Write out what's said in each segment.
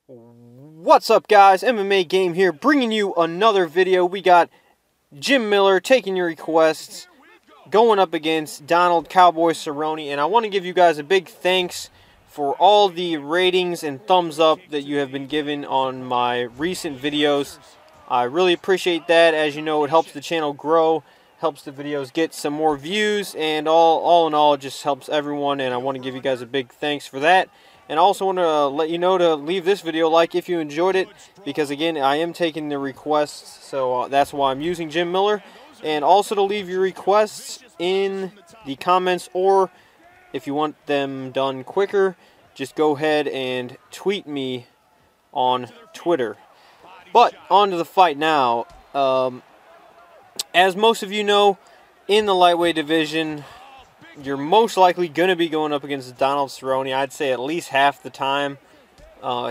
What's up, guys? MMA Game here, bringing you another video. We got Jim Miller taking your requests, going up against Donald Cowboy Cerrone, and I want to give you guys a big thanks for all the ratings and thumbs up that you have been given on my recent videos. I really appreciate that. As you know, it helps the channel grow, helps the videos get some more views, and all in all, it just helps everyone, and I want to give you guys a big thanks for that. And I also want to let you know to leave this video a like if you enjoyed it, because again, I am taking the requests, so that's why I'm using Jim Miller. And also to leave your requests in the comments, or if you want them done quicker, just go ahead and tweet me on Twitter. But on to the fight now. As most of you know, in the lightweight division, you're most likely going to be going up against Donald Cerrone. I'd say at least half the time.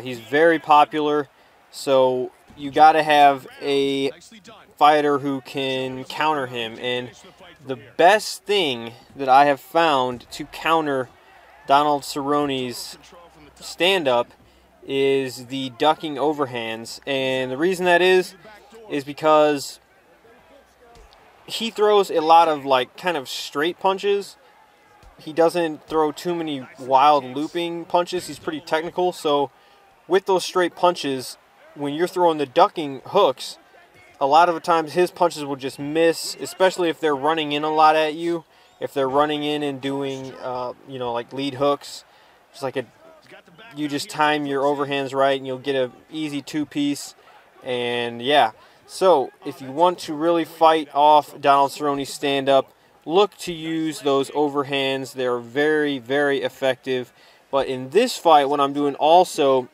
He's very popular, so you got to have a fighter who can counter him. And the best thing that I have found to counter Donald Cerrone's stand-up is the ducking overhands. And the reason that is because he throws a lot of kind of straight punches. He doesn't throw too many wild looping punches. He's pretty technical. So with those straight punches, when you're throwing the ducking hooks, a lot of the times his punches will just miss, especially if they're running in a lot at you. If they're running in and doing, like lead hooks, it's like you just time your overhands right and you'll get an easy two-piece. And yeah, so if you want to really fight off Donald Cerrone's stand-up, look to use those overhands. They're very, very effective. But in this fight, what I'm doing also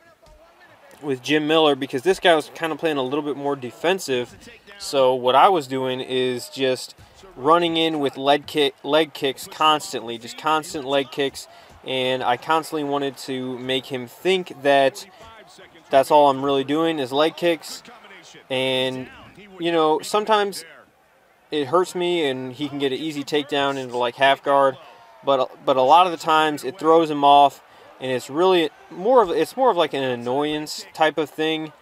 with Jim Miller, because this guy was kind of playing a little bit more defensive, so what I was doing is just running in with leg kicks constantly, just constant leg kicks, and I constantly wanted to make him think that that's all I'm really doing is leg kicks. And, sometimes it hurts me and he can get an easy takedown into like half guard, but a lot of the times it throws him off, and it's really more of like an annoyance type of thing.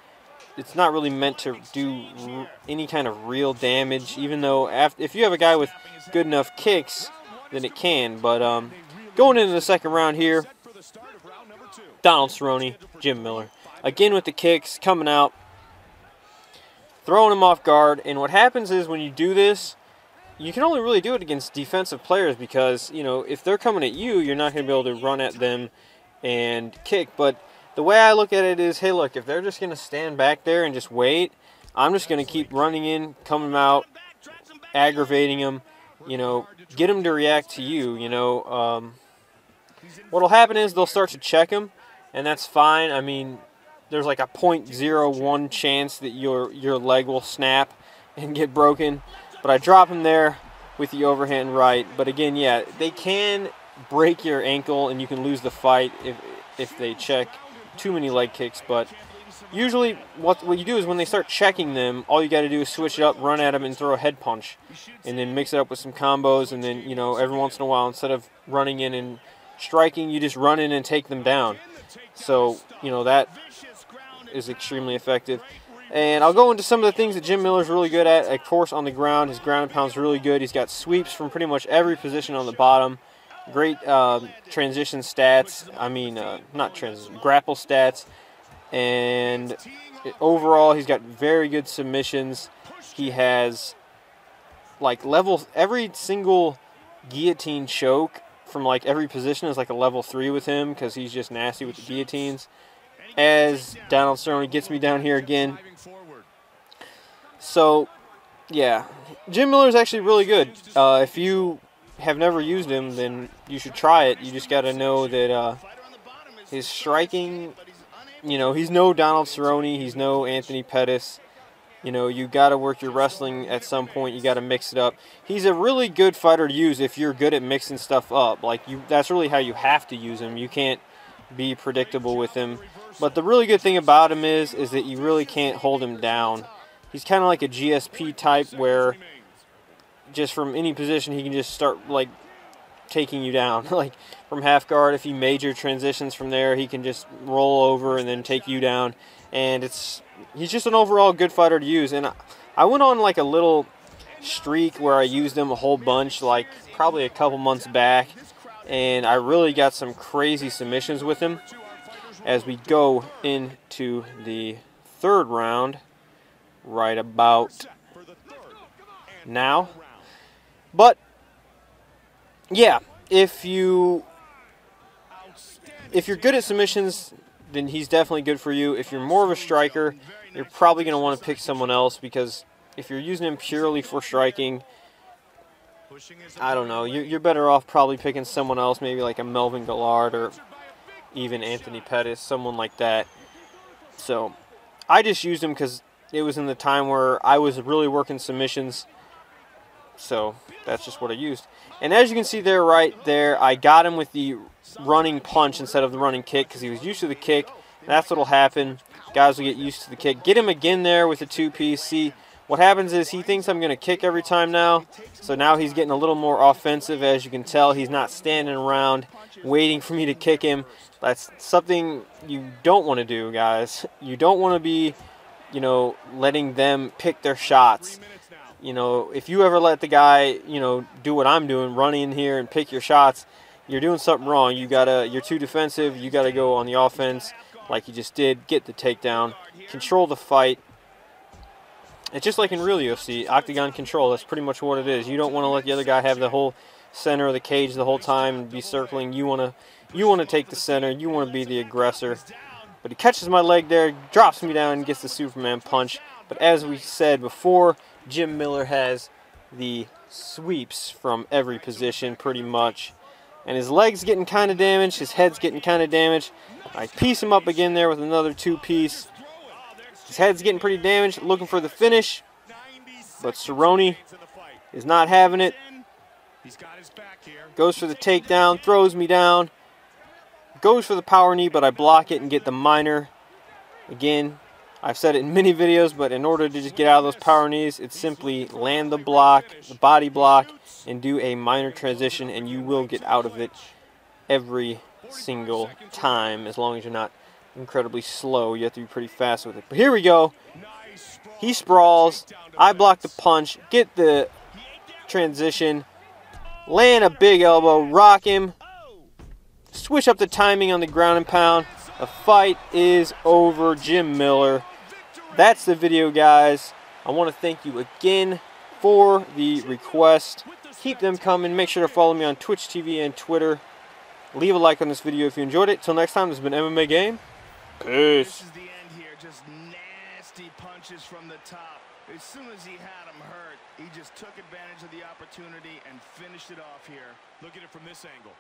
It's not really meant to do any kind of real damage, even though if you have a guy with good enough kicks, then it can. But going into the second round here, Donald Cerrone, Jim Miller, again with the kicks coming out, throwing him off guard. And what happens is when you do this, you can only really do it against defensive players, because if they're coming at you, you're not going to be able to run at them and kick. But the way I look at it is, hey, look, if they're just going to stand back there and just wait, I'm just going to keep running in, coming out, aggravating them, get them to react to you. What'll happen is they'll start to check him, and that's fine. I mean, there's like a 0.01 chance that your leg will snap and get broken. But I drop him there with the overhand right. But again, yeah, they can break your ankle and you can lose the fight if they check too many leg kicks. But usually what you do is when they start checking them, all you got to do is switch it up, run at them, and throw a head punch. And then mix it up with some combos. And then, every once in a while, instead of running in and striking, you just run in and take them down. So, that is extremely effective. And I'll go into some of the things that Jim Miller's really good at. Of course, on the ground, his ground and pound's really good. He's got sweeps from pretty much every position on the bottom. Great transition stats. I mean, not transition, grapple stats. And overall, he's got very good submissions. He has every single guillotine choke from every position is like a level 3 with him, because he's just nasty with the guillotines. As Donald Cerrone gets me down here again. So, yeah, Jim Miller is actually really good. If you have never used him, then you should try it. You just got to know that his striking, he's no Donald Cerrone, he's no Anthony Pettis. You got to work your wrestling at some point. You got to mix it up. He's a really good fighter to use if you're good at mixing stuff up. That's really how you have to use him. You can't be predictable with him. But the really good thing about him is that you really can't hold him down. He's kind of like a GSP type, where just from any position he can just start taking you down. Like from half guard, if he major transitions from there, he can just roll over and then take you down. And he's just an overall good fighter to use. And I went on like a little streak where I used him a whole bunch, like probably a couple months back, and I really got some crazy submissions with him as we go into the third round right about now. But yeah, if you're good at submissions, then he's definitely good for you. If you're more of a striker, you're probably going to want to pick someone else, because if you're using him purely for striking, I don't know, you're better off probably picking someone else, maybe like a Melvin Gillard or even Anthony Pettis, someone like that. So I just used him because it was in the time where I was really working submissions. So that's just what I used. And as you can see there, right there, I got him with the running punch instead of the running kick because he was used to the kick. That's what will happen. Guys will get used to the kick. Get him again there with the two-piece. See, what happens is he thinks I'm going to kick every time now. So now he's getting a little more offensive. As you can tell, he's not standing around waiting for me to kick him. That's something you don't want to do, guys. You don't want to be, you know, letting them pick their shots. You know, if you ever let the guy, you know, do what I'm doing, run in here and pick your shots, you're doing something wrong. You're too defensive. You gotta go on the offense like you just did. Get the takedown, control the fight. It's just like in real UFC, octagon control. That's pretty much what it is. You don't want to let the other guy have the whole center of the cage the whole time and be circling. You want to take the center. You want to be the aggressor. But he catches my leg there, drops me down, and gets the Superman punch. But as we said before, Jim Miller has the sweeps from every position pretty much. And his leg's getting kind of damaged. His head's getting kind of damaged. I piece him up again there with another two-piece. His head's getting pretty damaged, looking for the finish. But Cerrone is not having it. Goes for the takedown, throws me down. Goes for the power knee, but I block it and get the minor. Again, I've said it in many videos, but in order to just get out of those power knees, it's simply land the block, the body block, and do a minor transition, and you will get out of it every single time, as long as you're not incredibly slow. You have to be pretty fast with it. But here we go. He sprawls. I block the punch, get the transition, land a big elbow, rock him, switch up the timing on the ground and pound. The fight is over. Jim Miller. That's the video, guys. I want to thank you again for the request. Keep them coming. Make sure to follow me on Twitch TV and Twitter. Leave a like on this video if you enjoyed it. Till next time, this has been MMA Game. Peace. This is the end here. Just nasty punches from the top. As soon as he had him hurt, he just took advantage of the opportunity and finished it off here. Look at it from this angle.